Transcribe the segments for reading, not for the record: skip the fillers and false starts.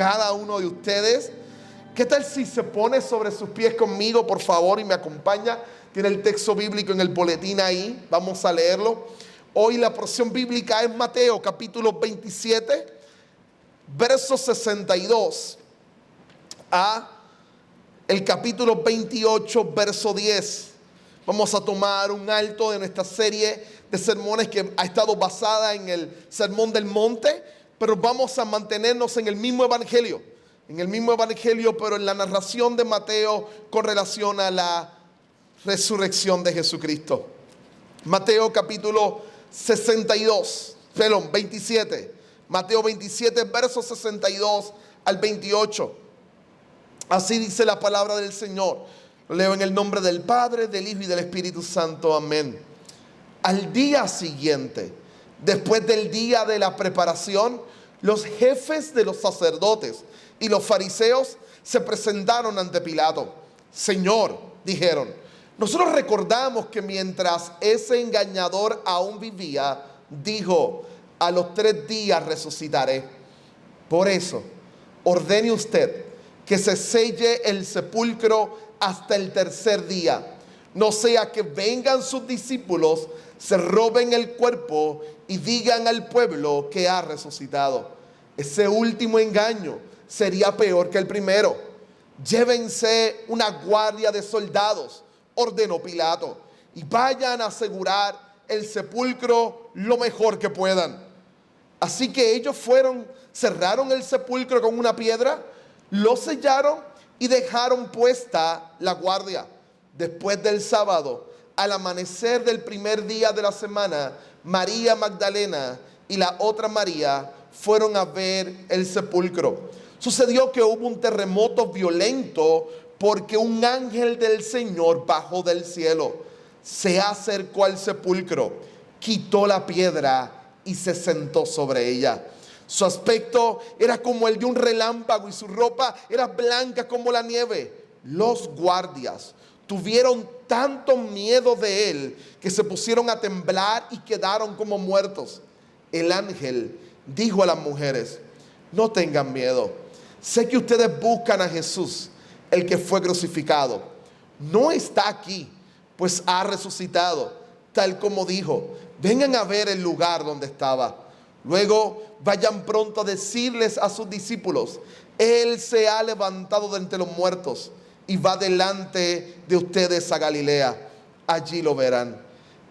cada uno de ustedes. ¿Qué tal si se pone sobre sus pies conmigo, por favor, y me acompaña? Tiene el texto bíblico en el boletín ahí, vamos a leerlo. Hoy la porción bíblica es Mateo capítulo 27, versos 62 a el capítulo 28, verso 10. Vamos a tomar un alto de nuestra serie de sermones que ha estado basada en el Sermón del Monte, pero vamos a mantenernos en el mismo evangelio, pero en la narración de Mateo con relación a la resurrección de Jesucristo. Mateo capítulo 27. Mateo 27, versos 62 al 28. Así dice la palabra del Señor. Lo leo en el nombre del Padre, del Hijo y del Espíritu Santo. Amén. Al día siguiente, después del día de la preparación, los jefes de los sacerdotes y los fariseos se presentaron ante Pilato. Señor, dijeron, nosotros recordamos que mientras ese engañador aún vivía, dijo, a los 3 días resucitaré. Por eso, ordene usted que se selle el sepulcro hasta el 3er día, no sea que vengan sus discípulos, se roben el cuerpo y digan al pueblo que ha resucitado. Ese último engaño sería peor que el primero. Llévense una guardia de soldados, ordenó Pilato, y vayan a asegurar el sepulcro lo mejor que puedan. Así que ellos fueron, cerraron el sepulcro con una piedra, lo sellaron y dejaron puesta la guardia. Después del sábado, al amanecer del primer día de la semana, María Magdalena y la otra María fueron a ver el sepulcro. Sucedió que hubo un terremoto violento porque un ángel del Señor bajó del cielo, se acercó al sepulcro, quitó la piedra y se sentó sobre ella. Su aspecto era como el de un relámpago y su ropa era blanca como la nieve. Los guardias tuvieron tanto miedo de él que se pusieron a temblar y quedaron como muertos. El ángel dijo a las mujeres, no tengan miedo. Sé que ustedes buscan a Jesús, el que fue crucificado. No está aquí, pues ha resucitado, tal como dijo. Vengan a ver el lugar donde estaba. Luego vayan pronto a decirles a sus discípulos, Él se ha levantado de entre los muertos y va delante de ustedes a Galilea. Allí lo verán.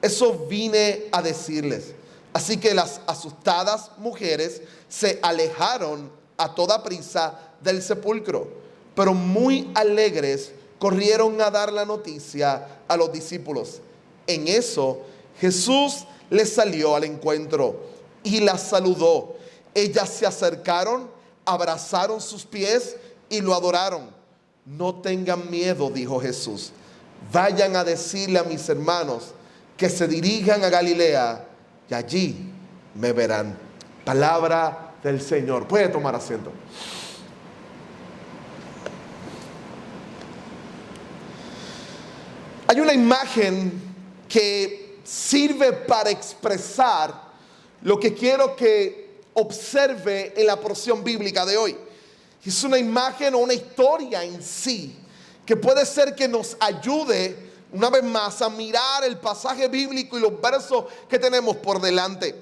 Eso vine a decirles. Así que las asustadas mujeres se alejaron a toda prisa del sepulcro, pero muy alegres corrieron a dar la noticia a los discípulos. En eso Jesús les salió al encuentro y las saludó. Ellas se acercaron, abrazaron sus pies y lo adoraron. No tengan miedo, dijo Jesús. Vayan a decirle a mis hermanos que se dirijan a Galilea y allí me verán. Palabra del Señor. Puede tomar asiento. Hay una imagen que sirve para expresar lo que quiero que observe en la porción bíblica de hoy. Es una imagen o una historia en sí que puede ser que nos ayude una vez más a mirar el pasaje bíblico y los versos que tenemos por delante.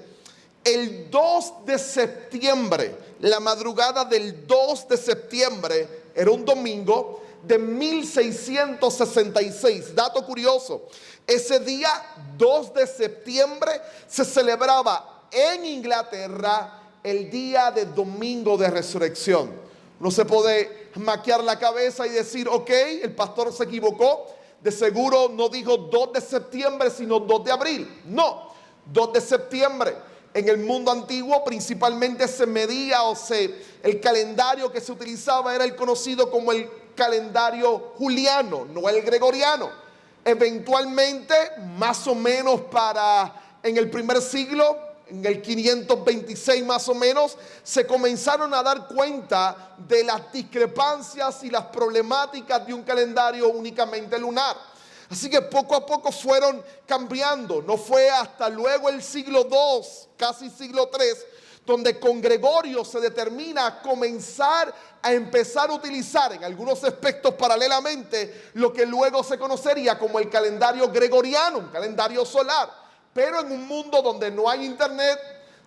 El 2 de septiembre, la madrugada del 2 de septiembre, era un domingo de 1666. Dato curioso, ese día 2 de septiembre se celebraba en Inglaterra el día de domingo de resurrección. No se puede maquiar la cabeza y decir, ok, el pastor se equivocó, de seguro no dijo 2 de septiembre sino 2 de abril. No, 2 de septiembre. En el mundo antiguo principalmente se medía el calendario que se utilizaba era el conocido como el calendario juliano, no el gregoriano. Eventualmente, más o menos en el primer siglo, en el 526 más o menos, se comenzaron a dar cuenta de las discrepancias y las problemáticas de un calendario únicamente lunar. Así que poco a poco fueron cambiando. No fue hasta luego el siglo II, casi siglo III, donde con Gregorio se determina comenzar a empezar a utilizar en algunos aspectos paralelamente lo que luego se conocería como el calendario gregoriano, un calendario solar, pero en un mundo donde no hay internet,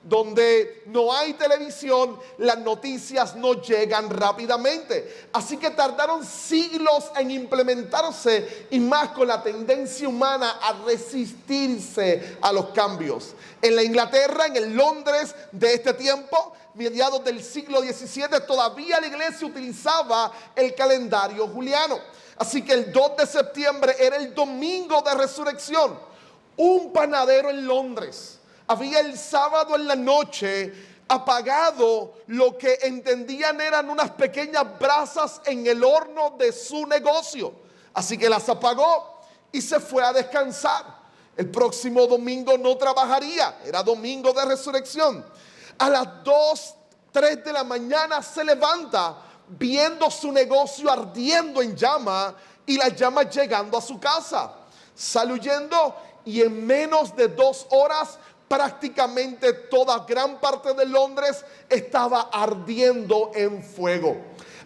donde no hay televisión, las noticias no llegan rápidamente. Así que tardaron siglos en implementarse, y más con la tendencia humana a resistirse a los cambios. En la Inglaterra, en el Londres de este tiempo, mediados del siglo XVII, todavía la iglesia utilizaba el calendario juliano. Así que el 2 de septiembre era el domingo de resurrección. Un panadero en Londres había el sábado en la noche apagado lo que entendían eran unas pequeñas brasas en el horno de su negocio. Así que las apagó y se fue a descansar. El próximo domingo no trabajaría, era domingo de resurrección. A las 2, 3 de la mañana se levanta viendo su negocio ardiendo en llama y las llamas llegando a su casa. Sale huyendo y en menos de 2 horas prácticamente toda gran parte de Londres estaba ardiendo en fuego.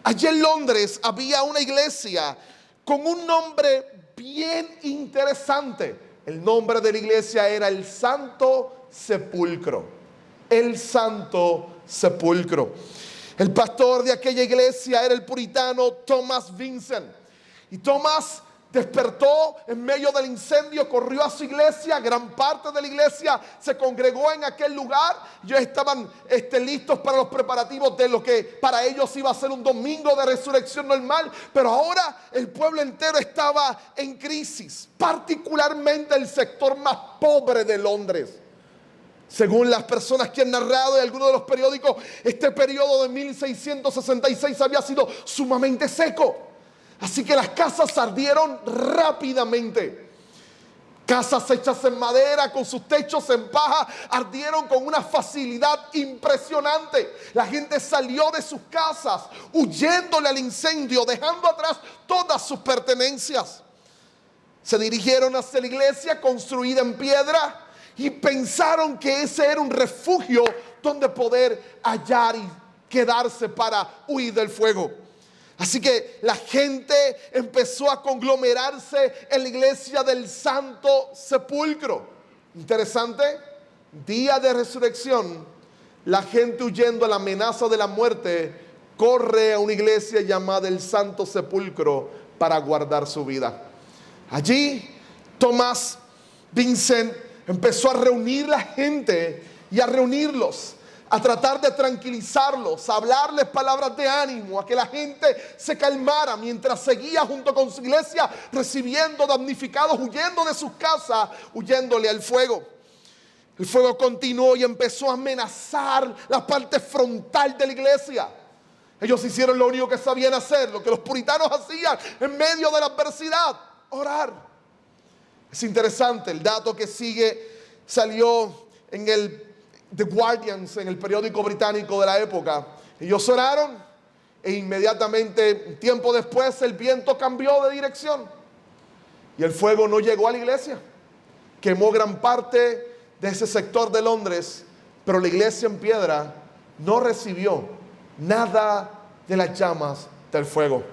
Allí en Londres había una iglesia con un nombre bien interesante. El nombre de la iglesia era el Santo Sepulcro. El Santo Sepulcro. El pastor de aquella iglesia era el puritano Thomas Vincent. Y Thomas despertó en medio del incendio, corrió a su iglesia, gran parte de la iglesia se congregó en aquel lugar. Ellos estaban listos para los preparativos de lo que para ellos iba a ser un domingo de resurrección normal, pero ahora el pueblo entero estaba en crisis, particularmente el sector más pobre de Londres. Según las personas que han narrado en algunos de los periódicos, este periodo de 1666 había sido sumamente seco. Así que las casas ardieron rápidamente. Casas hechas en madera, con sus techos en paja, ardieron con una facilidad impresionante. La gente salió de sus casas huyéndole al incendio, dejando atrás todas sus pertenencias. Se dirigieron hacia la iglesia construida en piedra y pensaron que ese era un refugio donde poder hallar y quedarse para huir del fuego. Así que la gente empezó a conglomerarse en la iglesia del Santo Sepulcro. Interesante, día de resurrección, la gente huyendo a la amenaza de la muerte corre a una iglesia llamada el Santo Sepulcro para guardar su vida. Allí Thomas Vincent empezó a reunir la gente y a reunirlos, a tratar de tranquilizarlos, a hablarles palabras de ánimo, a que la gente se calmara mientras seguía junto con su iglesia recibiendo damnificados, huyendo de sus casas, huyéndole al fuego. El fuego continuó y empezó a amenazar la parte frontal de la iglesia. Ellos hicieron lo único que sabían hacer, lo que los puritanos hacían en medio de la adversidad: orar. Es interesante, el dato que sigue salió en el The Guardian, en el periódico británico de la época. Ellos oraron e inmediatamente, un tiempo después, el viento cambió de dirección y el fuego no llegó a la iglesia. Quemó gran parte de ese sector de Londres, pero la iglesia en piedra no recibió nada de las llamas del fuego.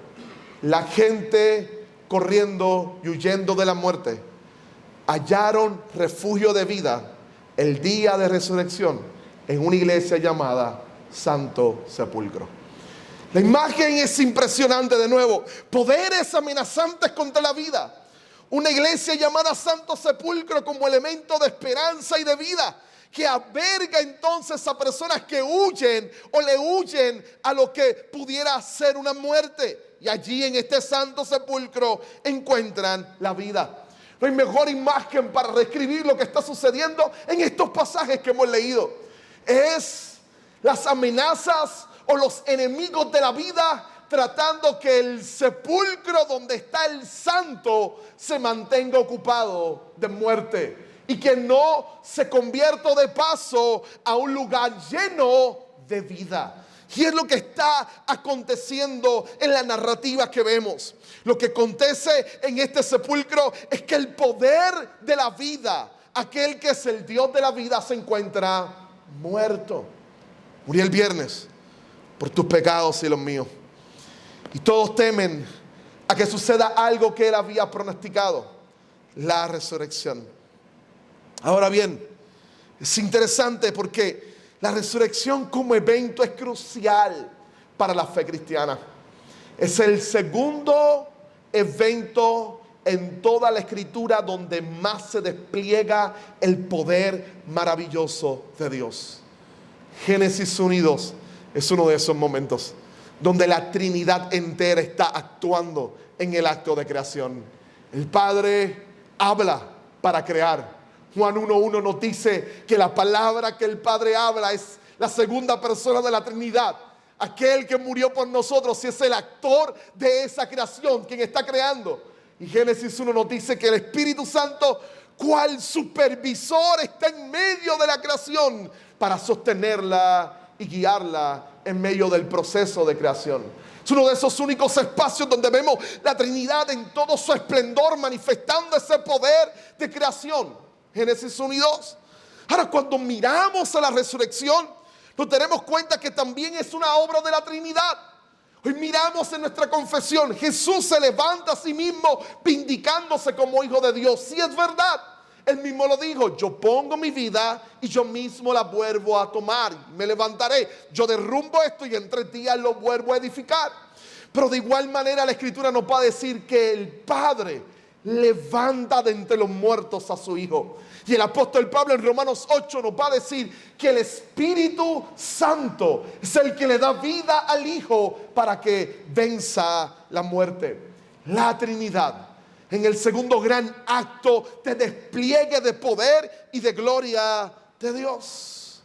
La gente corriendo y huyendo de la muerte hallaron refugio de vida el día de resurrección en una iglesia llamada Santo Sepulcro. La imagen es impresionante de nuevo. Poderes amenazantes contra la vida. Una iglesia llamada Santo Sepulcro como elemento de esperanza y de vida, que alberga entonces a personas que huyen o le huyen a lo que pudiera ser una muerte. Y allí en este Santo Sepulcro encuentran la vida. No hay mejor imagen para describir lo que está sucediendo en estos pasajes que hemos leído. Es las amenazas o los enemigos de la vida tratando que el sepulcro donde está el santo se mantenga ocupado de muerte y que no se convierta de paso a un lugar lleno de vida. Y es lo que está aconteciendo en la narrativa que vemos. Lo que acontece en este sepulcro es que el poder de la vida, aquel que es el Dios de la vida, se encuentra muerto. Murió el viernes por tus pecados y los míos. Y todos temen a que suceda algo que Él había pronosticado, la resurrección. Ahora bien, es interesante porque la resurrección como evento es crucial para la fe cristiana. Es el segundo evento en toda la Escritura donde más se despliega el poder maravilloso de Dios. Génesis 1 y 2 es uno de esos momentos donde la Trinidad entera está actuando en el acto de creación. El Padre habla para crear. Juan 1:1 nos dice que la palabra que el Padre habla es la segunda persona de la Trinidad. Aquel que murió por nosotros y es el actor de esa creación, quien está creando. Y Génesis 1 nos dice que el Espíritu Santo, cual supervisor, está en medio de la creación para sostenerla y guiarla en medio del proceso de creación. Es uno de esos únicos espacios donde vemos la Trinidad en todo su esplendor manifestando ese poder de creación. Génesis 1 y 2. Ahora, cuando miramos a la resurrección, nos tenemos cuenta que también es una obra de la Trinidad. Hoy miramos en nuestra confesión, Jesús se levanta a sí mismo vindicándose como Hijo de Dios. Sí, es verdad. Él mismo lo dijo: yo pongo mi vida y yo mismo la vuelvo a tomar. Me levantaré, yo derrumbo esto y en 3 días lo vuelvo a edificar. Pero de igual manera la Escritura nos va a decir que el Padre levanta de entre los muertos a su Hijo. Y el apóstol Pablo en Romanos 8 nos va a decir que el Espíritu Santo es el que le da vida al Hijo para que venza la muerte. La Trinidad en el segundo gran acto de despliegue de poder y de gloria de Dios.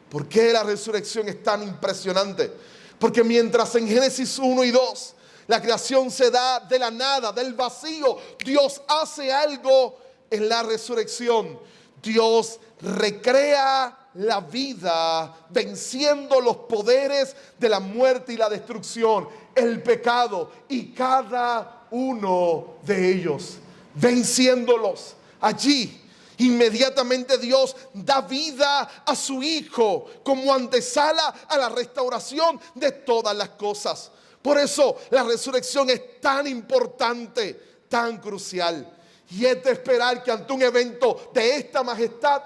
¿Por qué la resurrección es tan impresionante? Porque mientras en Génesis 1 y 2 la creación se da de la nada, del vacío, Dios hace algo en la resurrección. Dios recrea la vida venciendo los poderes de la muerte y la destrucción, el pecado y cada uno de ellos, venciéndolos. Allí inmediatamente Dios da vida a su Hijo como antesala a la restauración de todas las cosas. Por eso la resurrección es tan importante, tan crucial. Y es de esperar que ante un evento de esta majestad,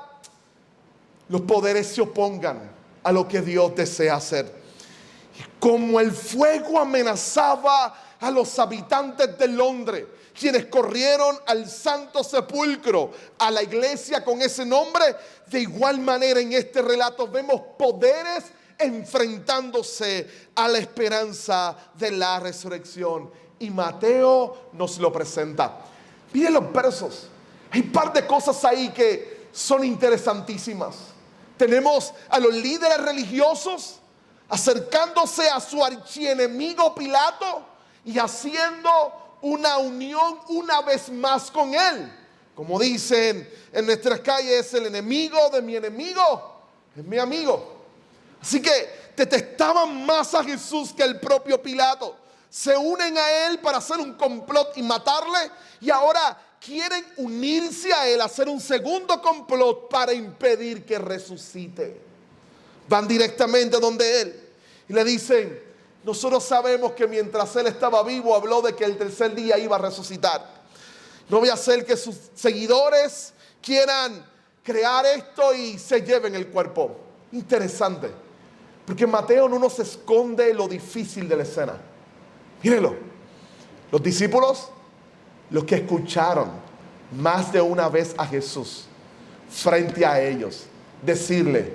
los poderes se opongan a lo que Dios desea hacer. Y como el fuego amenazaba a los habitantes de Londres, quienes corrieron al Santo Sepulcro, a la iglesia con ese nombre, de igual manera en este relato vemos poderes enfrentándose a la esperanza de la resurrección. Y Mateo nos lo presenta. Miren los versos. Hay un par de cosas ahí que son interesantísimas. Tenemos a los líderes religiosos acercándose a su archienemigo Pilato y haciendo una unión una vez más con él. Como dicen en nuestras calles, el enemigo de mi enemigo es mi amigo. Así que detestaban más a Jesús que el propio Pilato. Se unen a él para hacer un complot y matarle. Y ahora quieren unirse a él, hacer un segundo complot para impedir que resucite. Van directamente donde él y le dicen: nosotros sabemos que mientras él estaba vivo habló de que el tercer día iba a resucitar. No voy a hacer que sus seguidores quieran crear esto y se lleven el cuerpo. Interesante, porque Mateo no nos esconde lo difícil de la escena. Mírenlo. Los discípulos, los que escucharon más de una vez a Jesús frente a ellos decirle: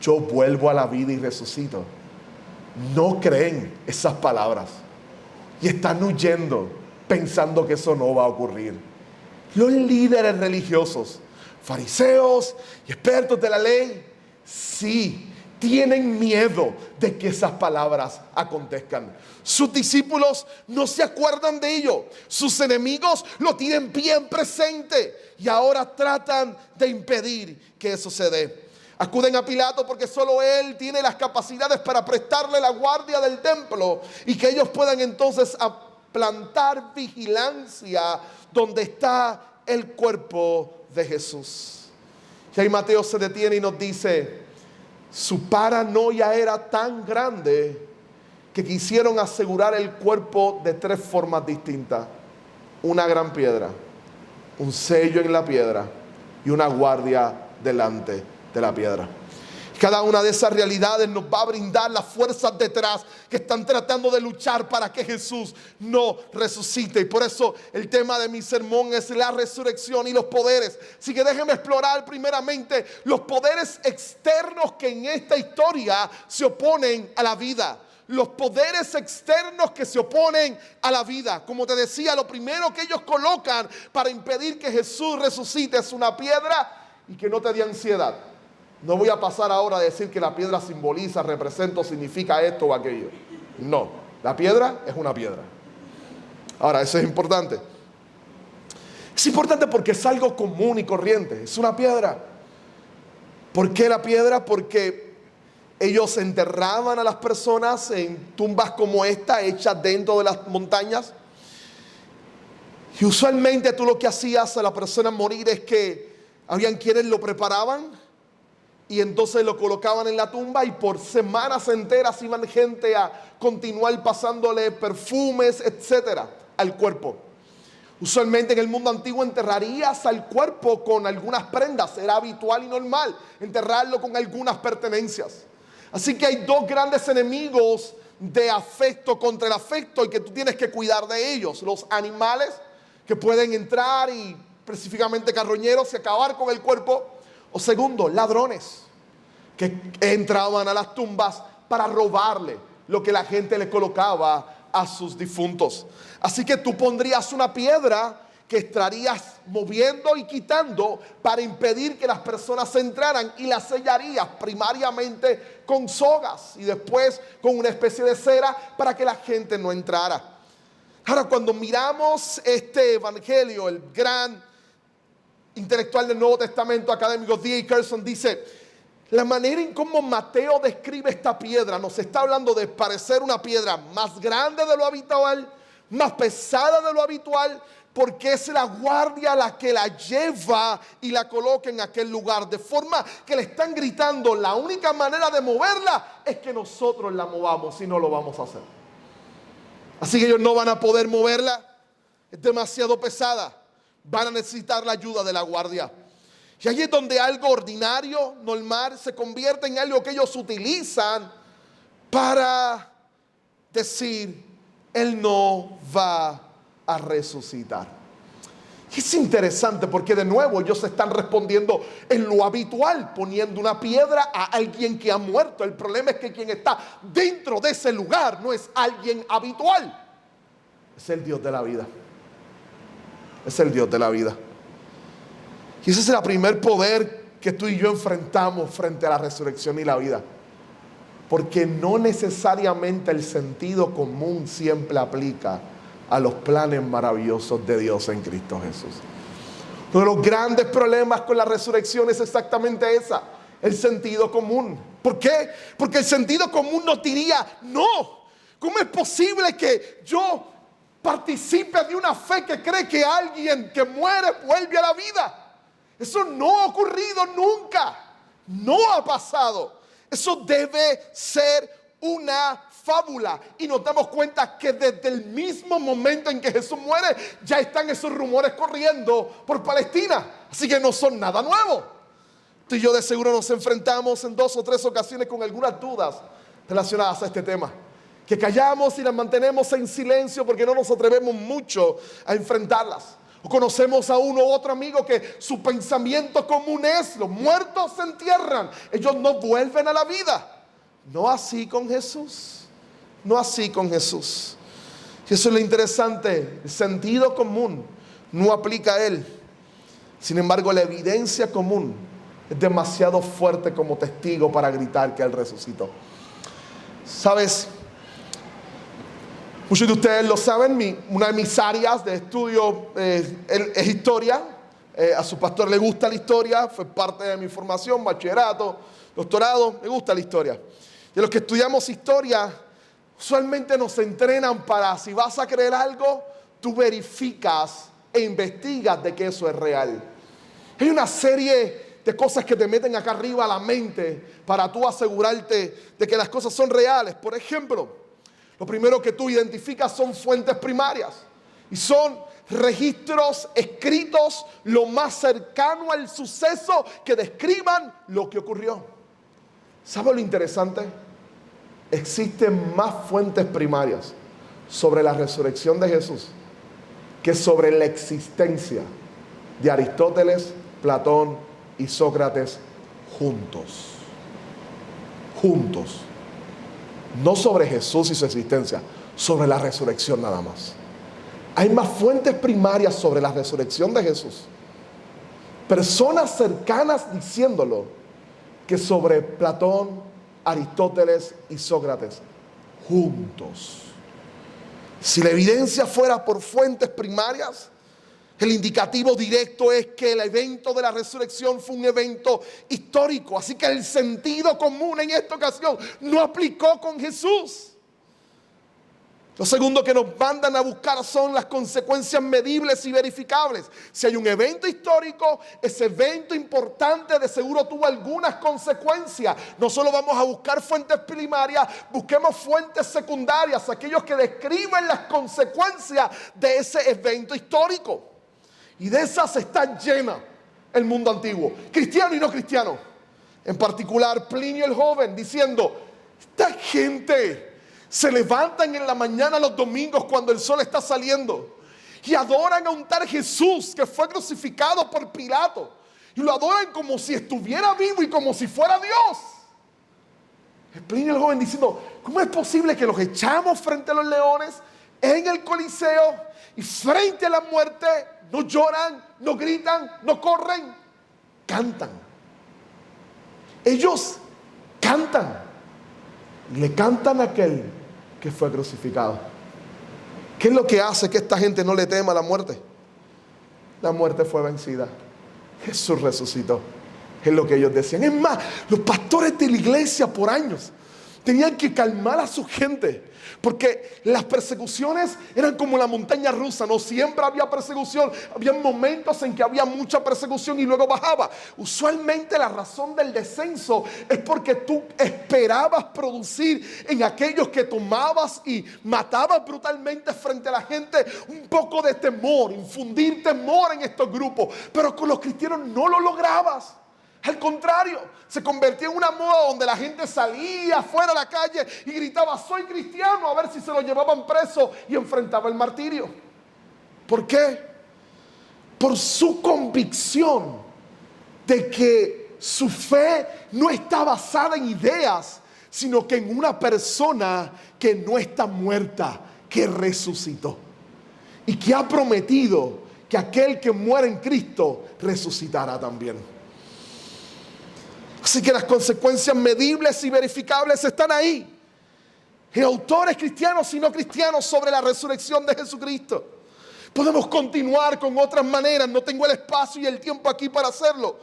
yo vuelvo a la vida y resucito, no creen esas palabras y están huyendo pensando que eso no va a ocurrir. Los líderes religiosos, fariseos y expertos de la ley, sí, tienen miedo de que esas palabras acontezcan. Sus discípulos no se acuerdan de ello. Sus enemigos lo tienen bien presente y ahora tratan de impedir que eso se dé. Acuden a Pilato porque solo él tiene las capacidades para prestarle la guardia del templo y que ellos puedan entonces plantar vigilancia donde está el cuerpo de Jesús. Y ahí Mateo se detiene y nos dice: Su paranoia era tan grande que quisieron asegurar el cuerpo de 3 formas distintas: una gran piedra, un sello en la piedra y una guardia delante de la piedra. Cada una de esas realidades nos va a brindar las fuerzas detrás que están tratando de luchar para que Jesús no resucite. Y por eso el tema de mi sermón es la resurrección y los poderes. Así que déjenme explorar primeramente los poderes externos que en esta historia se oponen a la vida. Los poderes externos que se oponen a la vida. Como te decía, lo primero que ellos colocan para impedir que Jesús resucite es una piedra y que no te dé ansiedad. No voy a pasar ahora a decir que la piedra simboliza, representa o significa esto o aquello. No, la piedra es una piedra. Ahora, eso es importante. Es importante porque es algo común y corriente. Es una piedra. ¿Por qué la piedra? Porque ellos enterraban a las personas en tumbas como esta, hechas dentro de las montañas. Y usualmente tú lo que hacías a la persona morir es que habían quienes lo preparaban y entonces lo colocaban en la tumba, y por semanas enteras iban gente a continuar pasándole perfumes, etcétera, al cuerpo. Usualmente en el mundo antiguo enterrarías al cuerpo con algunas prendas. Era habitual y normal enterrarlo con algunas pertenencias. Así que hay 2 grandes enemigos de afecto contra el afecto y que tú tienes que cuidar de ellos: los animales, que pueden entrar y específicamente carroñeros y acabar con el cuerpo. O segundo, ladrones que entraban a las tumbas para robarle lo que la gente le colocaba a sus difuntos. Así que tú pondrías una piedra que estarías moviendo y quitando para impedir que las personas entraran, y las sellarías primariamente con sogas y después con una especie de cera para que la gente no entrara. Ahora, cuando miramos este evangelio, el gran intelectual del Nuevo Testamento académico D.A. Carson dice: la manera en cómo Mateo describe esta piedra nos está hablando de parecer una piedra más grande de lo habitual, más pesada de lo habitual, porque es la guardia la que la lleva y la coloca en aquel lugar, de forma que le están gritando: la única manera de moverla es que nosotros la movamos, si no lo vamos a hacer. Así que ellos no van a poder moverla, es demasiado pesada. Van a necesitar la ayuda de la guardia. Y allí es donde algo ordinario, normal, se convierte en algo que ellos utilizan para decir: Él no va a resucitar. Y es interesante porque de nuevo ellos están respondiendo en lo habitual, poniendo una piedra a alguien que ha muerto. El problema es que quien está dentro de ese lugar no es alguien habitual, es el Dios de la vida. Es el Dios de la vida. Y ese es el primer poder que tú y yo enfrentamos frente a la resurrección y la vida. Porque no necesariamente el sentido común siempre aplica a los planes maravillosos de Dios en Cristo Jesús. Uno de los grandes problemas con la resurrección es exactamente esa: el sentido común. ¿Por qué? Porque el sentido común nos diría: no, ¿cómo es posible que yo participe de una fe que cree que alguien que muere vuelve a la vida? Eso no ha ocurrido nunca, no ha pasado. Eso debe ser una fábula. Y nos damos cuenta que desde el mismo momento en que Jesús muere, ya están esos rumores corriendo por Palestina. Así que no son nada nuevo. Tú y yo de seguro nos enfrentamos en 2 o 3 ocasiones con algunas dudas relacionadas a este tema, que callamos y las mantenemos en silencio porque no nos atrevemos mucho a enfrentarlas. O conocemos a uno u otro amigo que su pensamiento común es: los muertos se entierran, ellos no vuelven a la vida. No así con Jesús, no así con Jesús. Y eso es lo interesante: el sentido común no aplica a Él. Sin embargo, la evidencia común es demasiado fuerte como testigo para gritar que Él resucitó. ¿Sabes? Muchos de ustedes lo saben, una de mis áreas de estudio es historia. A su pastor le gusta la historia, fue parte de mi formación, bachillerato, doctorado, me gusta la historia. Y los que estudiamos historia, usualmente nos entrenan para: si vas a creer algo, tú verificas e investigas de que eso es real. Hay una serie de cosas que te meten acá arriba a la mente para tú asegurarte de que las cosas son reales. Por ejemplo, lo primero que tú identificas son fuentes primarias y son registros escritos lo más cercano al suceso que describan lo que ocurrió. ¿Sabe lo interesante? Existen más fuentes primarias sobre la resurrección de Jesús que sobre la existencia de Aristóteles, Platón y Sócrates juntos. Juntos. No sobre Jesús y su existencia, sobre la resurrección nada más. Hay más fuentes primarias sobre la resurrección de Jesús, personas cercanas diciéndolo, que sobre Platón, Aristóteles y Sócrates juntos. Si la evidencia fuera por fuentes primarias, el indicativo directo es que el evento de la resurrección fue un evento histórico. Así que el sentido común en esta ocasión no aplicó con Jesús. Lo segundo que nos mandan a buscar son las consecuencias medibles y verificables. Si hay un evento histórico, ese evento importante de seguro tuvo algunas consecuencias. No solo vamos a buscar fuentes primarias, busquemos fuentes secundarias, aquellos que describen las consecuencias de ese evento histórico. Y de esas está llena el mundo antiguo, cristiano y no cristiano. En particular, Plinio el Joven diciendo, esta gente se levantan en la mañana los domingos cuando el sol está saliendo y adoran a un tal Jesús que fue crucificado por Pilato. Y lo adoran como si estuviera vivo y como si fuera Dios. Plinio el Joven diciendo, ¿cómo es posible que los echamos frente a los leones en el Coliseo y frente a la muerte no lloran, no gritan, no corren? Cantan. Ellos cantan. Le cantan a aquel que fue crucificado. ¿Qué es lo que hace que esta gente no le tema a la muerte? La muerte fue vencida. Jesús resucitó. Es lo que ellos decían. Es más, los pastores de la iglesia por años tenían que calmar a su gente, porque las persecuciones eran como la montaña rusa. No siempre había persecución. Había momentos en que había mucha persecución y luego bajaba. Usualmente la razón del descenso es porque tú esperabas producir en aquellos que tomabas y matabas brutalmente frente a la gente un poco de temor, infundir temor en estos grupos. Pero con los cristianos no lo lograbas. Al contrario, se convertía en una moda donde la gente salía afuera a la calle y gritaba, soy cristiano, a ver si se lo llevaban preso y enfrentaba el martirio. ¿Por qué? Por su convicción de que su fe no está basada en ideas, sino que en una persona que no está muerta, que resucitó y que ha prometido que aquel que muere en Cristo resucitará también. Así que las consecuencias medibles y verificables están ahí, en autores cristianos y no cristianos, sobre la resurrección de Jesucristo. Podemos continuar con otras maneras, no tengo el espacio y el tiempo aquí para hacerlo,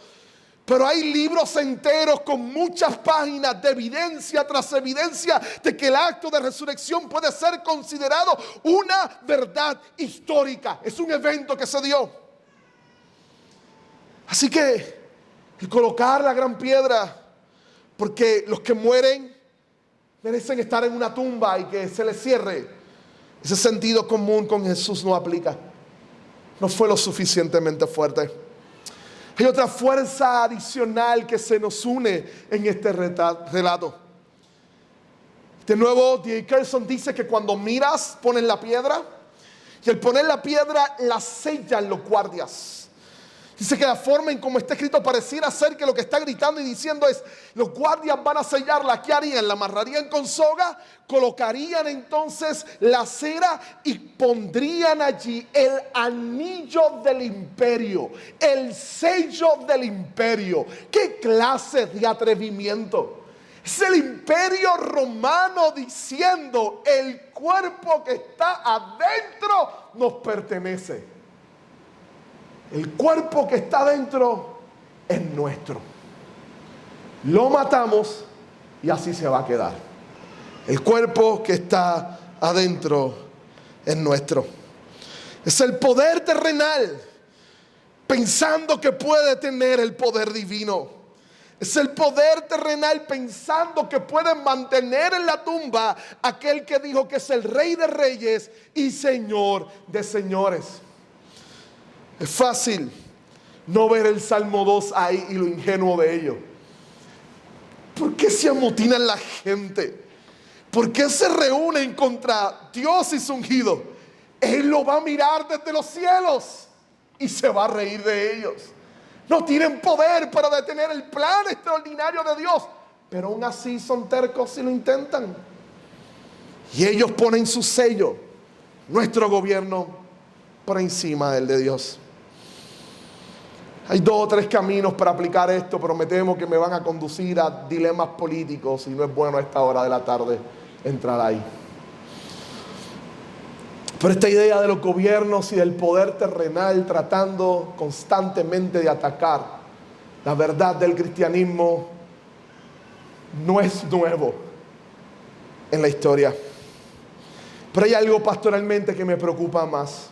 pero hay libros enteros con muchas páginas de evidencia tras evidencia de que el acto de resurrección puede ser considerado una verdad histórica. Es un evento que se dio. Así que el colocar la gran piedra, porque los que mueren merecen estar en una tumba y que se les cierre, ese sentido común con Jesús no aplica. No fue lo suficientemente fuerte. Hay otra fuerza adicional que se nos une en este relato. De nuevo, D.A. Carson dice que cuando miras, pones la piedra, y al poner la piedra la sellan los guardias. Dice que la forma en cómo está escrito pareciera ser que lo que está gritando y diciendo es, los guardias van a sellarla. ¿Qué harían? La amarrarían con soga, colocarían entonces la cera y pondrían allí el anillo del imperio, el sello del imperio. ¿Qué clase de atrevimiento? Es el imperio romano diciendo, el cuerpo que está adentro nos pertenece. El cuerpo que está dentro es nuestro. Lo matamos y así se va a quedar. El cuerpo que está adentro es nuestro. Es el poder terrenal, pensando que puede tener el poder divino. Es el poder terrenal pensando que puede mantener en la tumba aquel que dijo que es el Rey de Reyes y Señor de Señores. Es fácil no ver el Salmo 2 ahí y lo ingenuo de ello. ¿Por qué se amotinan la gente? ¿Por qué se reúnen contra Dios y su ungido? Él lo va a mirar desde los cielos y se va a reír de ellos. No tienen poder para detener el plan extraordinario de Dios, pero aún así son tercos y lo intentan. Y ellos ponen su sello, nuestro gobierno, por encima del de Dios. Hay 2 o 3 caminos para aplicar esto, pero me temo que me van a conducir a dilemas políticos y no es bueno a esta hora de la tarde entrar ahí. Pero esta idea de los gobiernos y del poder terrenal tratando constantemente de atacar la verdad del cristianismo no es nuevo en la historia. Pero hay algo pastoralmente que me preocupa más.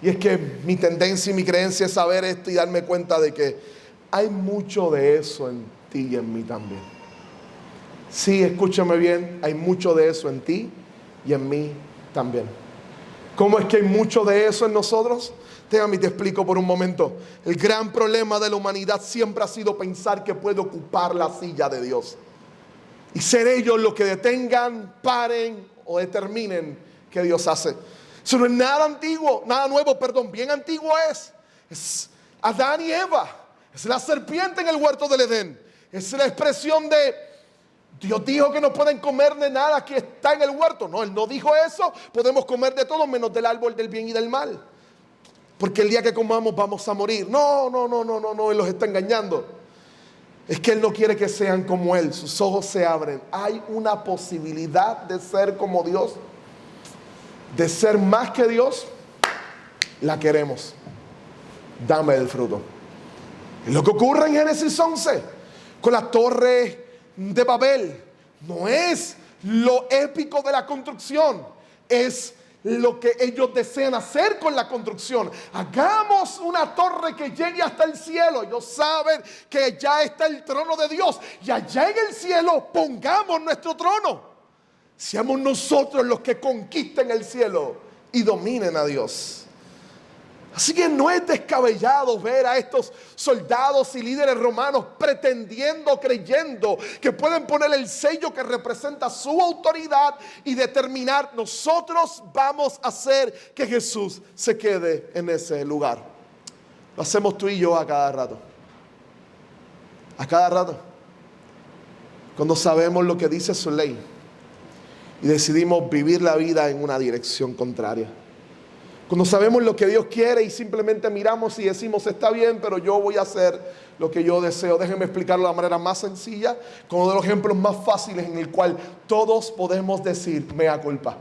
Y es que mi tendencia y mi creencia es saber esto y darme cuenta de que hay mucho de eso en ti y en mí también. Sí, escúchame bien, hay mucho de eso en ti y en mí también. ¿Cómo es que hay mucho de eso en nosotros? Déjame te explico por un momento. El gran problema de la humanidad siempre ha sido pensar que puede ocupar la silla de Dios. Y ser ellos los que detengan, paren o determinen qué Dios hace. Eso no es nada antiguo, nada nuevo, perdón, bien antiguo es Adán y Eva. Es la serpiente en el huerto del Edén. Es la expresión de Dios dijo que no pueden comer de nada que está en el huerto. No, Él no dijo eso. Podemos comer de todo menos del árbol del bien y del mal. Porque el día que comamos vamos a morir. No, Él los está engañando. Es que Él no quiere que sean como Él. Sus ojos se abren. Hay una posibilidad de ser como Dios. De ser más que Dios. La queremos. Dame el fruto. Es lo que ocurre en Génesis 11. Con la torre de Babel. No es lo épico de la construcción. Es lo que ellos desean hacer con la construcción. Hagamos una torre que llegue hasta el cielo. Ellos saben que ya está el trono de Dios. Y allá en el cielo pongamos nuestro trono. Seamos nosotros los que conquisten el cielo y dominen a Dios. Así que no es descabellado ver a estos soldados y líderes romanos pretendiendo, creyendo que pueden poner el sello que representa su autoridad y determinar: nosotros vamos a hacer que Jesús se quede en ese lugar. Lo hacemos tú y yo a cada rato. A cada rato. Cuando sabemos lo que dice su ley y decidimos vivir la vida en una dirección contraria. Cuando sabemos lo que Dios quiere y simplemente miramos y decimos: está bien, pero yo voy a hacer lo que yo deseo. Déjenme explicarlo de la manera más sencilla, con uno de los ejemplos más fáciles en el cual todos podemos decir mea culpa.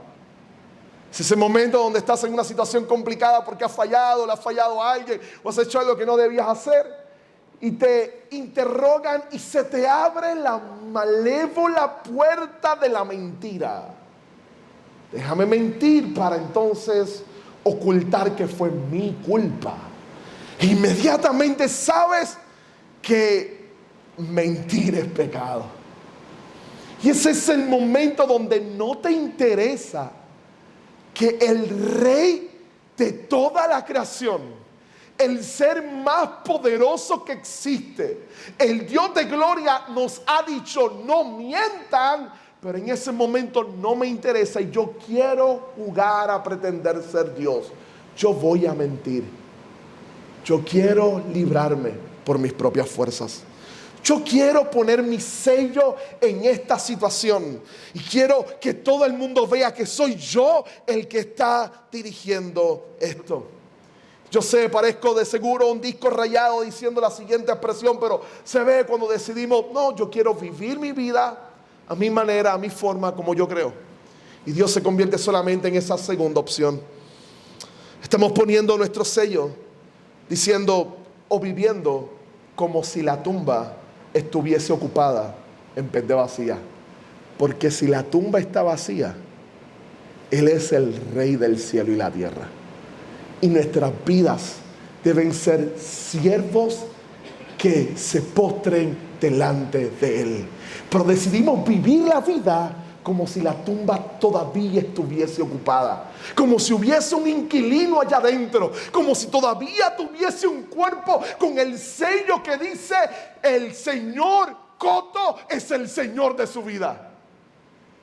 Es ese momento donde estás en una situación complicada porque has fallado, le has fallado a alguien o has hecho algo que no debías hacer y te interrogan y se te abre la malévola puerta de la mentira. Déjame mentir para entonces ocultar que fue mi culpa. Inmediatamente sabes que mentir es pecado. Y ese es el momento donde no te interesa que el Rey de toda la creación, el ser más poderoso que existe, el Dios de gloria, nos ha dicho: no mientan. Pero en ese momento no me interesa y yo quiero jugar a pretender ser Dios. Yo voy a mentir. Yo quiero librarme por mis propias fuerzas. Yo quiero poner mi sello en esta situación. Y quiero que todo el mundo vea que soy yo el que está dirigiendo esto. Yo sé, parezco de seguro un disco rayado diciendo la siguiente expresión, pero se ve cuando decidimos: no, yo quiero vivir mi vida a mi manera, a mi forma, como yo creo. Y Dios se convierte solamente en esa segunda opción. Estamos poniendo nuestro sello, diciendo o viviendo como si la tumba estuviese ocupada en vez de vacía. Porque si la tumba está vacía, Él es el Rey del cielo y la tierra. Y nuestras vidas deben ser siervos que se postren delante de Él. Pero decidimos vivir la vida como si la tumba todavía estuviese ocupada, como si hubiese un inquilino allá adentro, como si todavía tuviese un cuerpo con el sello que dice: el señor Coto es el Señor de su vida.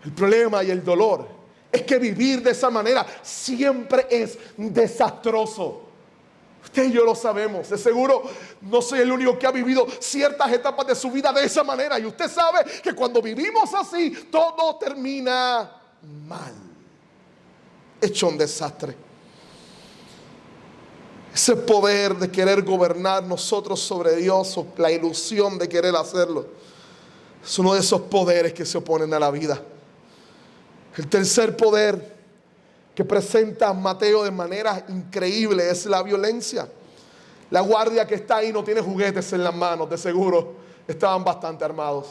El problema y el dolor es que vivir de esa manera siempre es desastroso. Usted y yo lo sabemos. De seguro no soy el único que ha vivido ciertas etapas de su vida de esa manera. Y usted sabe que cuando vivimos así, todo termina mal, hecho un desastre. Ese poder de querer gobernar nosotros sobre Dios, o la ilusión de querer hacerlo, es uno de esos poderes que se oponen a la vida. El tercer poder que presenta Mateo de manera increíble es la violencia. La guardia que está ahí no tiene juguetes en las manos, de seguro estaban bastante armados,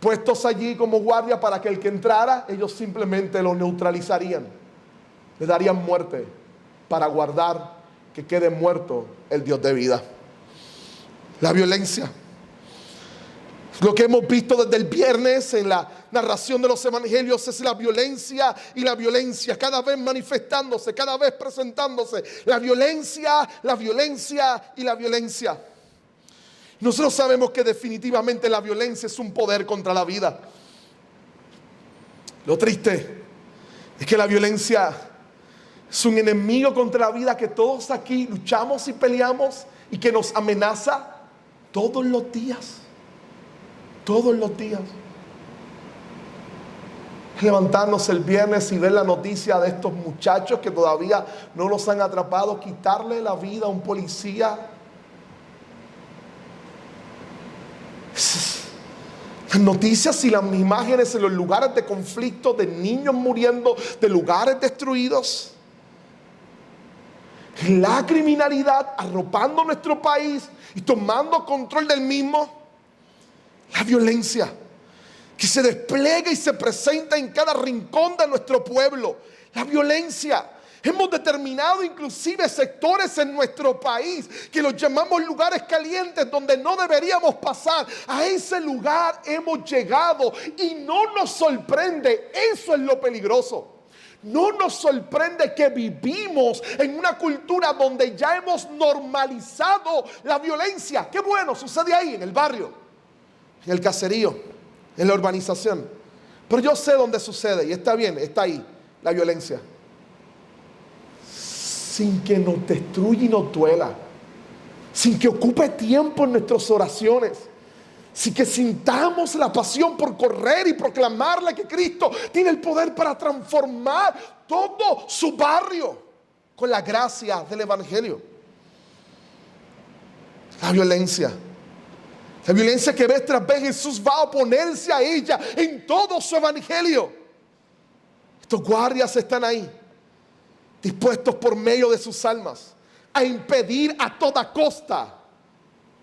puestos allí como guardia para que el que entrara, ellos simplemente lo neutralizarían, le darían muerte para guardar que quede muerto el Dios de vida. La violencia, lo que hemos visto desde el viernes en la narración de los evangelios, es la violencia y la violencia, cada vez manifestándose, cada vez presentándose. La violencia, la violencia y la violencia. Nosotros sabemos que definitivamente la violencia es un poder contra la vida. Lo triste es que la violencia es un enemigo contra la vida que todos aquí luchamos y peleamos y que nos amenaza todos los días. Todos los días. Levantarnos el viernes y ver la noticia de estos muchachos que todavía no los han atrapado, quitarle la vida a un policía. Las noticias y las imágenes en los lugares de conflicto, de niños muriendo, de lugares destruidos. La criminalidad arropando nuestro país y tomando control del mismo. La violencia que se despliega y se presenta en cada rincón de nuestro pueblo. La violencia. Hemos determinado inclusive sectores en nuestro país que los llamamos lugares calientes, donde no deberíamos pasar. A ese lugar hemos llegado y no nos sorprende. Eso es lo peligroso. No nos sorprende que vivimos en una cultura donde ya hemos normalizado la violencia. Qué bueno, sucede ahí en el barrio, en el caserío, en la urbanización. Pero yo sé dónde sucede y está bien, está ahí la violencia. Sin que nos destruya y nos duela, sin que ocupe tiempo en nuestras oraciones, sin que sintamos la pasión por correr y proclamarle que Cristo tiene el poder para transformar todo su barrio con la gracia del Evangelio. La violencia. La violencia que vez tras vez Jesús va a oponerse a ella en todo su evangelio. Estos guardias están ahí, dispuestos por medio de sus almas a impedir a toda costa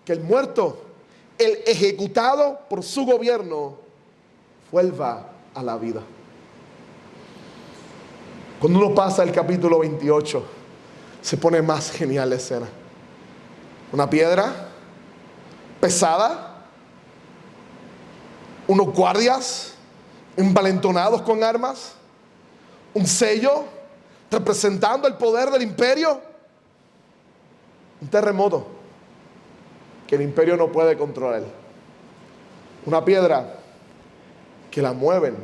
que el muerto, el ejecutado por su gobierno, vuelva a la vida. Cuando uno pasa el capítulo 28, se pone más genial la escena. Una piedra pesada, unos guardias envalentonados con armas, un sello representando el poder del imperio, un terremoto que el imperio no puede controlar, una piedra que la mueven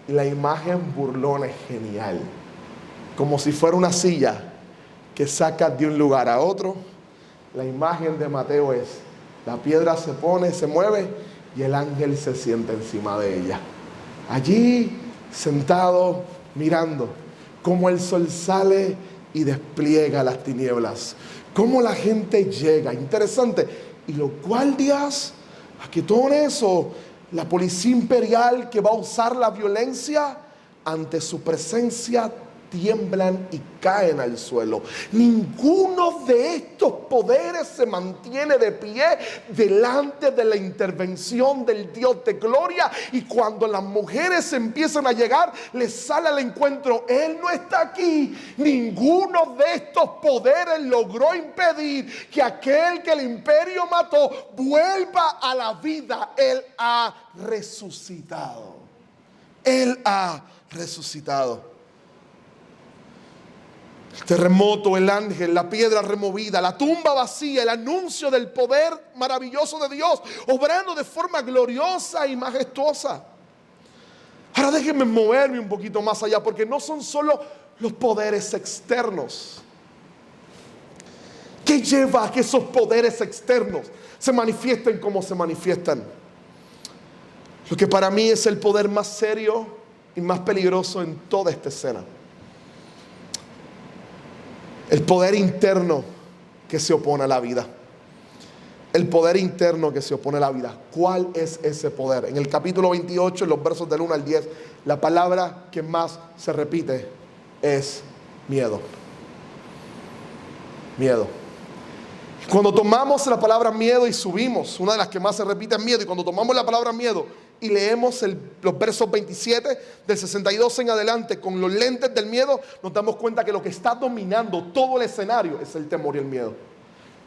y la imagen burlona es genial, como si fuera una silla que sacas de un lugar a otro. La imagen de Mateo es: la piedra se pone, se mueve y el ángel se sienta encima de ella. Allí sentado mirando cómo el sol sale y despliega las tinieblas. Cómo la gente llega. Interesante. Y los guardias, aquetones o la policía imperial que va a usar la violencia ante su presencia tiemblan y caen al suelo. Ninguno de estos poderes se mantiene de pie delante de la intervención del Dios de gloria. Y cuando las mujeres empiezan a llegar, les sale al encuentro. Él no está aquí. Ninguno de estos poderes logró impedir que aquel que el imperio mató vuelva a la vida. Él ha resucitado. Él ha resucitado. El terremoto, el ángel, la piedra removida, la tumba vacía, el anuncio del poder maravilloso de Dios, obrando de forma gloriosa y majestuosa. Ahora déjenme moverme un poquito más allá, porque no son solo los poderes externos. ¿Qué lleva a que esos poderes externos se manifiesten como se manifiestan? Lo que para mí es el poder más serio y más peligroso en toda esta escena. El poder interno que se opone a la vida. El poder interno que se opone a la vida. ¿Cuál es ese poder? En el capítulo 28, en los versos del 1 al 10, la palabra que más se repite es miedo. Miedo. Cuando tomamos la palabra miedo y subimos, una de las que más se repite es miedo, y cuando tomamos la palabra miedo y leemos los versos 27 del 62 en adelante con los lentes del miedo, nos damos cuenta que lo que está dominando todo el escenario es el temor y el miedo.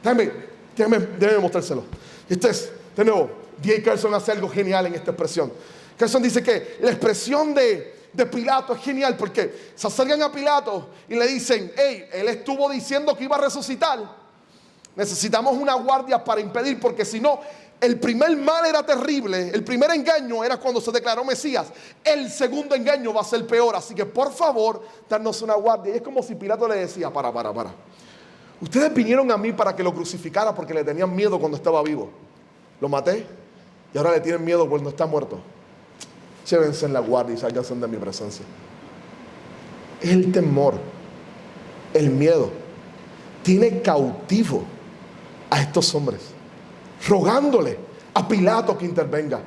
Déjame mostrárselo. Este es, de nuevo, D.A. Carson hace algo genial en esta expresión. Carson dice que la expresión de Pilato es genial porque se acercan a Pilato y le dicen: hey, él estuvo diciendo que iba a resucitar. Necesitamos una guardia para impedir, porque si no, el primer mal era terrible, el primer engaño era cuando se declaró Mesías, el segundo engaño va a ser peor, así que por favor, darnos una guardia. Y es como si Pilato le decía: para. Ustedes vinieron a mí para que lo crucificara porque le tenían miedo cuando estaba vivo. Lo maté y ahora le tienen miedo cuando está muerto. Llévense en la guardia y sálganse de mi presencia. El temor, el miedo, tiene cautivo a estos hombres, rogándole a Pilato que intervenga.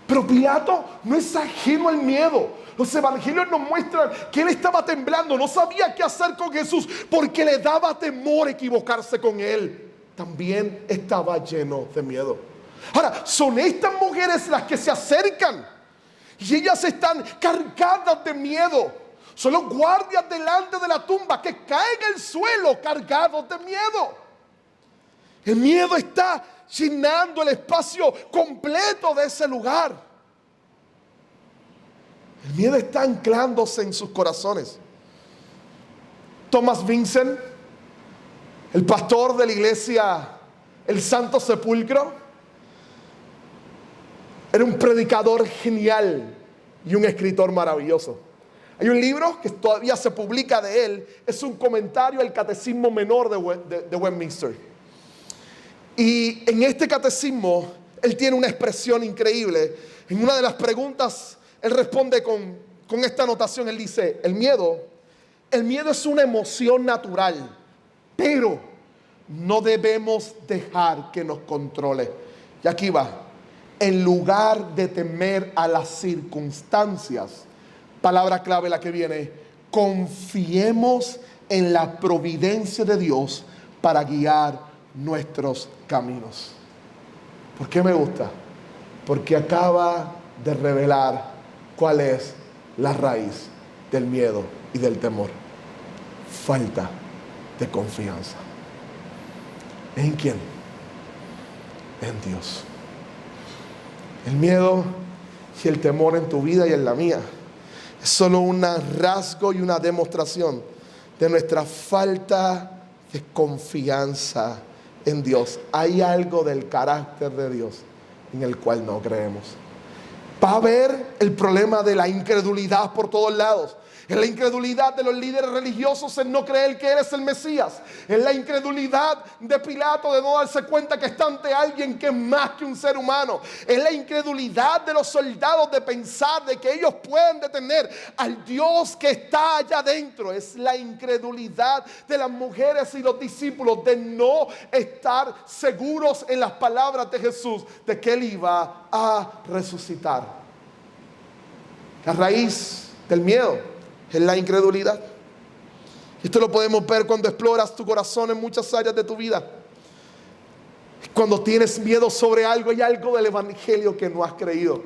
Pero Pilato no es ajeno al miedo. Los evangelios nos muestran que él estaba temblando, no sabía qué hacer con Jesús porque le daba temor equivocarse con él. También estaba lleno de miedo. Ahora, son estas mujeres las que se acercan y ellas están cargadas de miedo. Son los guardias delante de la tumba que caen al suelo cargados de miedo. El miedo está llenando el espacio completo de ese lugar. El miedo está anclándose en sus corazones. Thomas Vincent, el pastor de la iglesia El Santo Sepulcro, era un predicador genial y un escritor maravilloso. Hay un libro que todavía se publica de él, es un comentario al Catecismo Menor de Westminster. Y en este catecismo, él tiene una expresión increíble. En una de las preguntas, él responde con esta anotación. Él dice: el miedo es una emoción natural, pero no debemos dejar que nos controle. Y aquí va. En lugar de temer a las circunstancias, palabra clave la que viene, confiemos en la providencia de Dios para guiar nuestros caminos. ¿Por qué me gusta? Porque acaba de revelar cuál es la raíz del miedo y del temor. Falta de confianza. ¿En quién? En Dios. El miedo y el temor en tu vida y en la mía es solo un rasgo y una demostración de nuestra falta de confianza en Dios. Hay algo del carácter de Dios en el cual no creemos. Va a haber el problema de la incredulidad por todos lados. Es la incredulidad de los líderes religiosos en no creer que eres el Mesías. Es la incredulidad de Pilato de no darse cuenta que está ante alguien que es más que un ser humano. Es la incredulidad de los soldados de pensar de que ellos pueden detener al Dios que está allá adentro. Es la incredulidad de las mujeres y los discípulos de no estar seguros en las palabras de Jesús de que Él iba a resucitar. La raíz del miedo es la incredulidad. Esto lo podemos ver cuando exploras tu corazón en muchas áreas de tu vida. Cuando tienes miedo sobre algo, hay algo del evangelio que no has creído.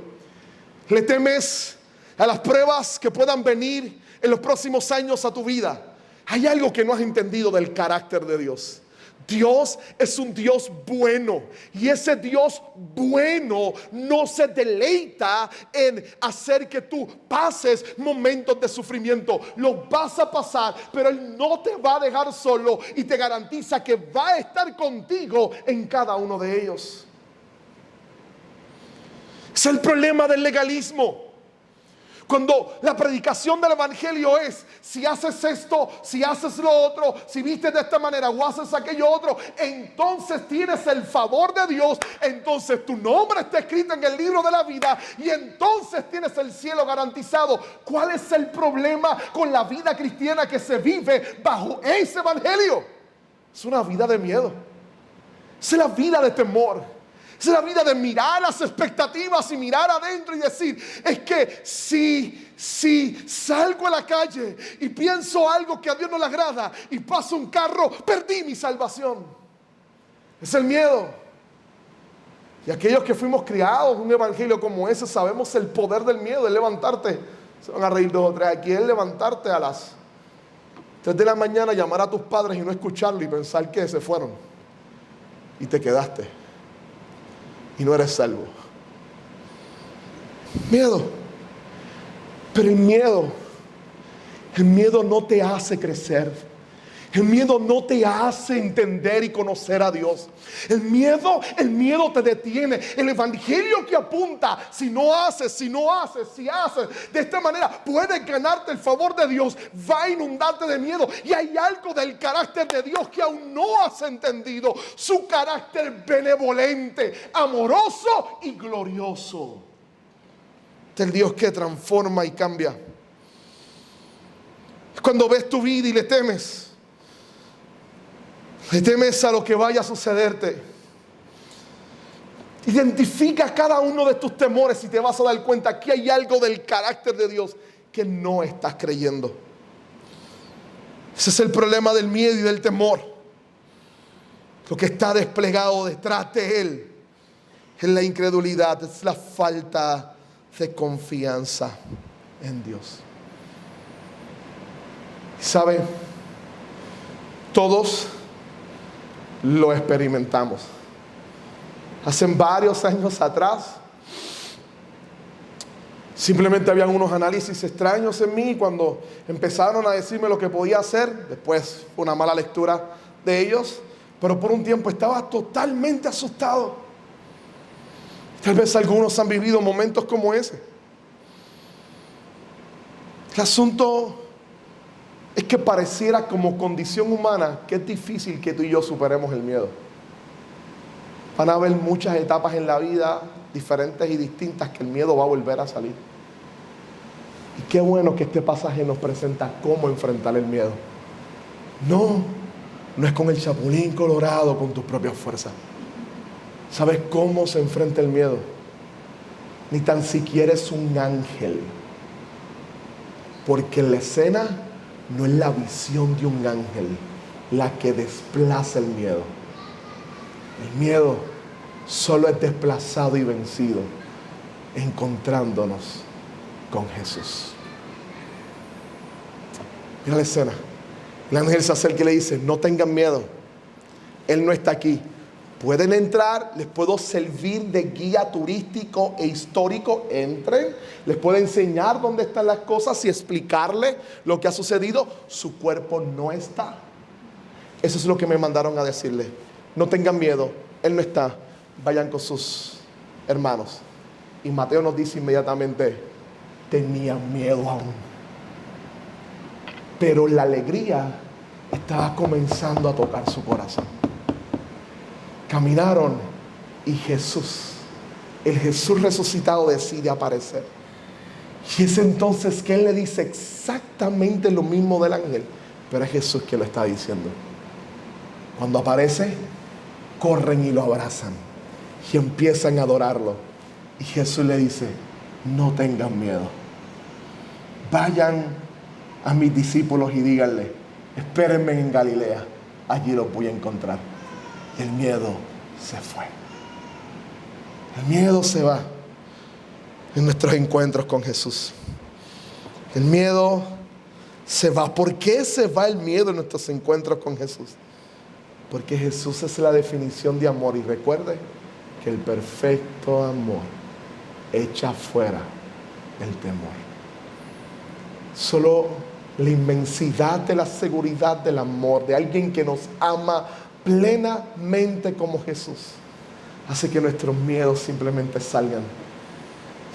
Le temes a las pruebas que puedan venir en los próximos años a tu vida. Hay algo que no has entendido del carácter de Dios. Dios es un Dios bueno, y ese Dios bueno no se deleita en hacer que tú pases momentos de sufrimiento. Los vas a pasar, pero Él no te va a dejar solo, y te garantiza que va a estar contigo en cada uno de ellos. Es el problema del legalismo. Cuando la predicación del evangelio es: si haces esto, si haces lo otro, si vistes de esta manera o haces aquello otro, entonces tienes el favor de Dios, entonces tu nombre está escrito en el libro de la vida, y entonces tienes el cielo garantizado. ¿Cuál es el problema con la vida cristiana que se vive bajo ese evangelio? Es una vida de miedo. Es la vida de temor. Es la vida de mirar las expectativas y mirar adentro y decir: es que si salgo a la calle y pienso algo que a Dios no le agrada y pasa un carro, perdí mi salvación. Es el miedo. Y aquellos que fuimos criados en un evangelio como ese, sabemos el poder del miedo, de levantarte. Se van a reír dos o tres aquí. Es levantarte a las 3 de la mañana, llamar a tus padres y no escucharlo y pensar que se fueron y te quedaste y no eres salvo. Miedo. Pero el miedo no te hace crecer. El miedo no te hace entender y conocer a Dios. El miedo te detiene. El evangelio que apunta: si haces de esta manera, puedes ganarte el favor de Dios, va a inundarte de miedo. Y hay algo del carácter de Dios que aún no has entendido. Su carácter benevolente, amoroso y glorioso. Este es el Dios que transforma y cambia. Es cuando ves tu vida y le temes. Le temes a lo que vaya a sucederte. Identifica cada uno de tus temores y te vas a dar cuenta que hay algo del carácter de Dios que no estás creyendo. Ese es el problema del miedo y del temor. Lo que está desplegado detrás de él es la incredulidad, es la falta de confianza en Dios. ¿Sabe? Todos lo experimentamos. Hace varios años atrás, simplemente habían unos análisis extraños en mí. Cuando empezaron a decirme lo que podía hacer, después fue una mala lectura de ellos, pero por un tiempo estaba totalmente asustado. Tal vez algunos han vivido momentos como ese. El asunto es que pareciera como condición humana que es difícil que tú y yo superemos el miedo. Van a haber muchas etapas en la vida diferentes y distintas que el miedo va a volver a salir. Y qué bueno que este pasaje nos presenta cómo enfrentar el miedo. No es con el chapulín colorado, con tus propias fuerzas. ¿Sabes cómo se enfrenta el miedo? Ni tan siquiera es un ángel. Porque la escena no es la visión de un ángel la que desplaza el miedo. El miedo solo es desplazado y vencido encontrándonos con Jesús. Mira la escena. El ángel se acerca y le dice: no tengan miedo, Él no está aquí. Pueden entrar, les puedo servir de guía turístico e histórico. Entren, les puedo enseñar dónde están las cosas y explicarles lo que ha sucedido. Su cuerpo no está. Eso es lo que me mandaron a decirle. No tengan miedo, Él no está. Vayan con sus hermanos. Y Mateo nos dice inmediatamente: tenían miedo aún. Pero la alegría estaba comenzando a tocar su corazón. Caminaron y el Jesús resucitado, decide aparecer. Y es entonces que Él le dice exactamente lo mismo del ángel, pero es Jesús quien lo está diciendo. Cuando aparece, corren y lo abrazan y empiezan a adorarlo. Y Jesús le dice: no tengan miedo. Vayan a mis discípulos y díganle: espérenme en Galilea, allí los voy a encontrar. Y el miedo se fue. El miedo se va en nuestros encuentros con Jesús. El miedo se va. ¿Por qué se va el miedo en nuestros encuentros con Jesús? Porque Jesús es la definición de amor. Y recuerde que el perfecto amor echa fuera el temor. Solo la inmensidad de la seguridad del amor de alguien que nos ama plenamente como Jesús hace que nuestros miedos simplemente salgan.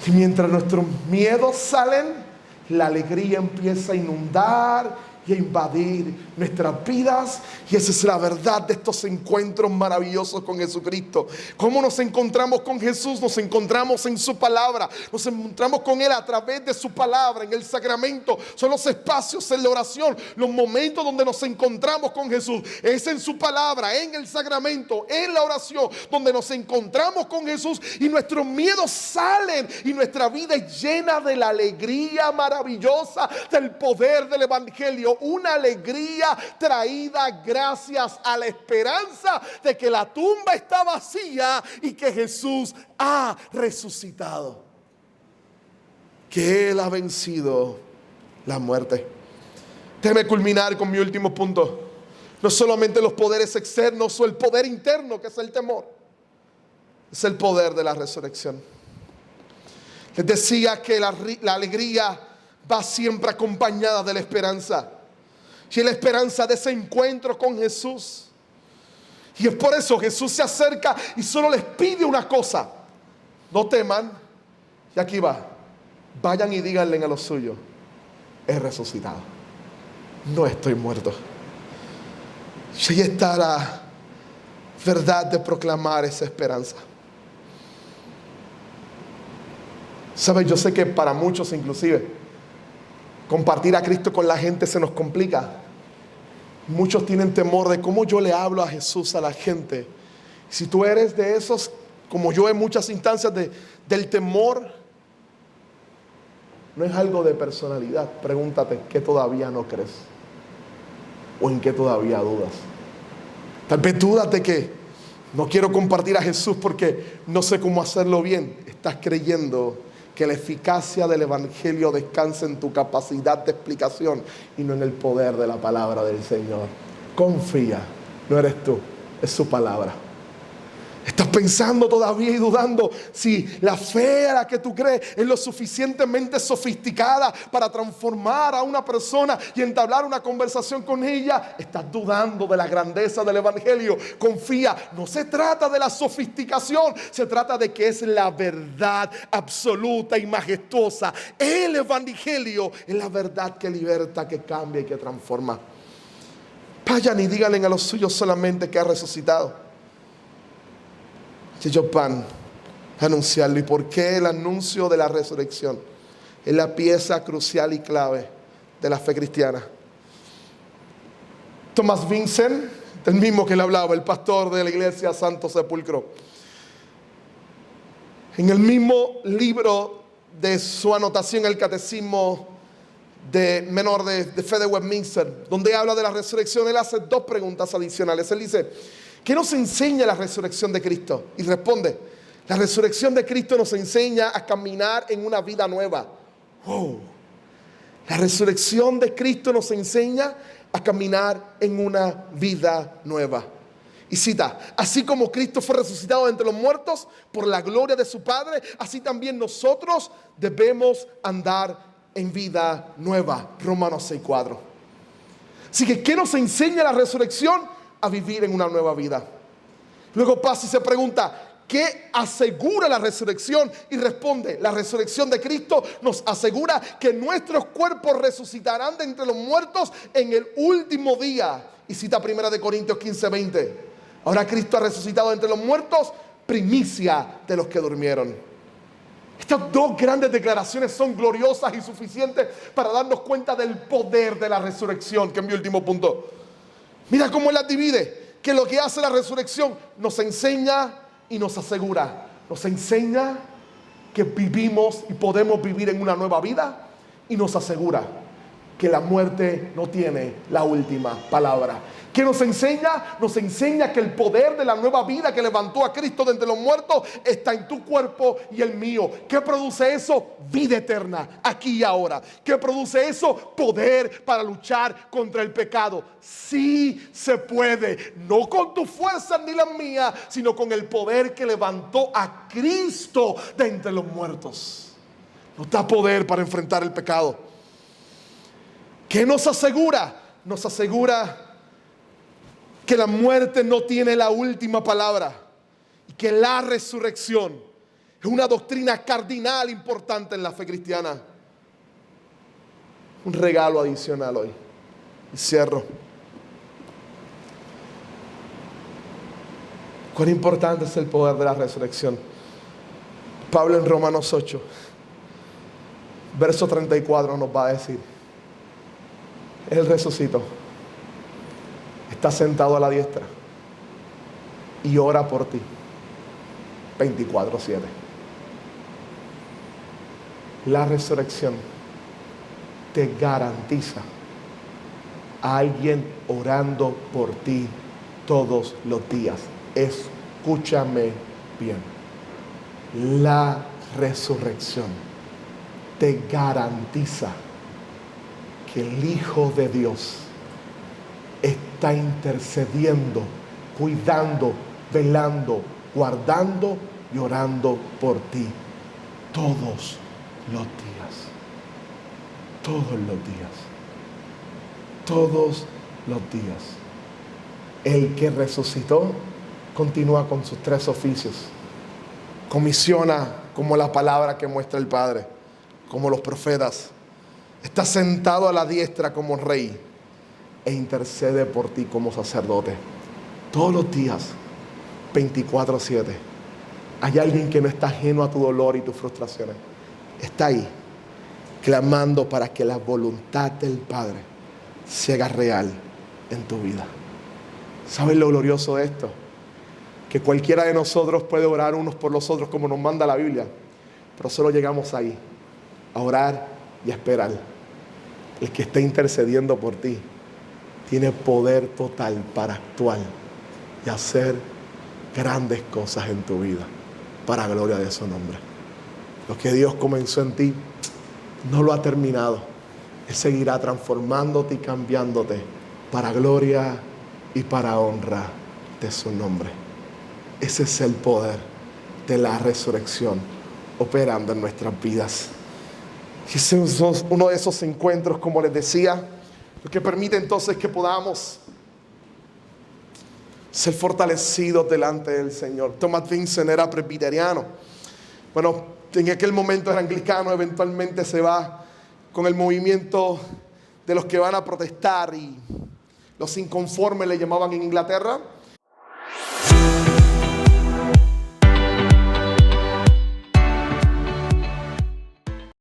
Y mientras nuestros miedos salen, la alegría empieza a inundar y a invadir nuestras vidas. Y esa es la verdad de estos encuentros maravillosos con Jesucristo. ¿Cómo nos encontramos con Jesús? Nos encontramos en su palabra. Nos encontramos con Él a través de su palabra, en el sacramento. Son los espacios en la oración, los momentos donde nos encontramos con Jesús. Es en su palabra, en el sacramento, en la oración, donde nos encontramos con Jesús y nuestros miedos salen y nuestra vida es llena de la alegría maravillosa del poder del Evangelio. Una alegría traída gracias a la esperanza de que la tumba está vacía y que Jesús ha resucitado, que Él ha vencido la muerte. Déjeme culminar con mi último punto. No solamente los poderes externos o el poder interno, que es el temor, es el poder de la resurrección. Les decía que la alegría va siempre acompañada de la esperanza. Y la esperanza de ese encuentro con Jesús. Y es por eso Jesús se acerca y solo les pide una cosa: no teman. Y aquí va: vayan y díganle a los suyos, he resucitado, no estoy muerto. Y ahí está la verdad de proclamar esa esperanza. ¿Sabes? Yo sé que para muchos inclusive compartir a Cristo con la gente se nos complica. Muchos tienen temor de cómo yo le hablo a Jesús a la gente. Si tú eres de esos, como yo en muchas instancias, del temor, no es algo de personalidad. Pregúntate, ¿qué todavía no crees? ¿O en qué todavía dudas? Tal vez dudas de que no quiero compartir a Jesús porque no sé cómo hacerlo bien. Estás creyendo que la eficacia del Evangelio descansa en tu capacidad de explicación y no en el poder de la palabra del Señor. Confía, no eres tú, es su palabra. Estás pensando todavía y dudando si la fe a la que tú crees es lo suficientemente sofisticada para transformar a una persona y entablar una conversación con ella. Estás dudando de la grandeza del Evangelio. Confía, no se trata de la sofisticación, se trata de que es la verdad absoluta y majestuosa. El Evangelio es la verdad que liberta, que cambia y que transforma. Vayan y díganle a los suyos solamente que ha resucitado. Y ellos van a anunciarlo. ¿Y por qué el anuncio de la resurrección es la pieza crucial y clave de la fe cristiana? Thomas Vincent, el mismo que le hablaba, el pastor de la iglesia Santo Sepulcro, en el mismo libro de su anotación, el Catecismo Menor de Fe de Westminster, donde habla de la resurrección, él hace dos preguntas adicionales. Él dice: ¿qué nos enseña la resurrección de Cristo? Y responde: la resurrección de Cristo nos enseña a caminar en una vida nueva. ¡Wow! La resurrección de Cristo nos enseña a caminar en una vida nueva. Y cita: así como Cristo fue resucitado de entre los muertos por la gloria de su Padre, así también nosotros debemos andar en vida nueva. Romanos 6:4. Así que, ¿qué nos enseña la resurrección? A vivir en una nueva vida. Luego pasa y se pregunta: ¿qué asegura la resurrección? Y responde: la resurrección de Cristo nos asegura que nuestros cuerpos resucitarán de entre los muertos en el último día. Y cita 1 Corintios 15:20. Ahora Cristo ha resucitado de entre los muertos, primicia de los que durmieron. Estas dos grandes declaraciones son gloriosas y suficientes para darnos cuenta del poder de la resurrección, que es mi último punto. Mira cómo Él las divide. Que lo que hace la resurrección nos enseña y nos asegura. Nos enseña que vivimos y podemos vivir en una nueva vida, y nos asegura que la muerte no tiene la última palabra. ¿Qué nos enseña? Nos enseña que el poder de la nueva vida que levantó a Cristo de entre los muertos está en tu cuerpo y el mío. ¿Qué produce eso? Vida eterna, aquí y ahora. ¿Qué produce eso? Poder para luchar contra el pecado. Sí se puede, no con tus fuerzas ni las mías, sino con el poder que levantó a Cristo de entre los muertos. Nos da poder para enfrentar el pecado. ¿Qué nos asegura? Nos asegura que la muerte no tiene la última palabra y que la resurrección es una doctrina cardinal importante en la fe cristiana. Un regalo adicional hoy. Y cierro. Cuán importante es el poder de la resurrección. Pablo en Romanos 8, verso 34 nos va a decir: Él resucitó, está sentado a la diestra y ora por ti 24/7. La resurrección te garantiza a alguien orando por ti todos los días. Escúchame bien. La resurrección te garantiza que el Hijo de Dios está intercediendo, cuidando, velando, guardando y orando por ti todos los días. Todos los días. Todos los días. El que resucitó continúa con sus 3 oficios. Comisiona como la palabra que muestra el Padre, como los profetas. Está sentado a la diestra como rey e intercede por ti como sacerdote. Todos los días, 24/7. Hay alguien que no está ajeno a tu dolor y tus frustraciones. Está ahí, clamando para que la voluntad del Padre se haga real en tu vida. ¿Sabes lo glorioso de esto? Que cualquiera de nosotros puede orar unos por los otros como nos manda la Biblia, pero solo llegamos ahí, a orar y a esperar. El que está intercediendo por ti tiene poder total para actuar y hacer grandes cosas en tu vida para gloria de su nombre. Lo que Dios comenzó en ti no lo ha terminado. Él seguirá transformándote y cambiándote para gloria y para honra de su nombre. Ese es el poder de la resurrección operando en nuestras vidas. Y ese es uno de esos encuentros, como les decía, lo que permite entonces que podamos ser fortalecidos delante del Señor. Thomas Vincent era presbiteriano. Bueno, en aquel momento era anglicano, eventualmente se va con el movimiento de los que van a protestar y los inconformes le llamaban en Inglaterra.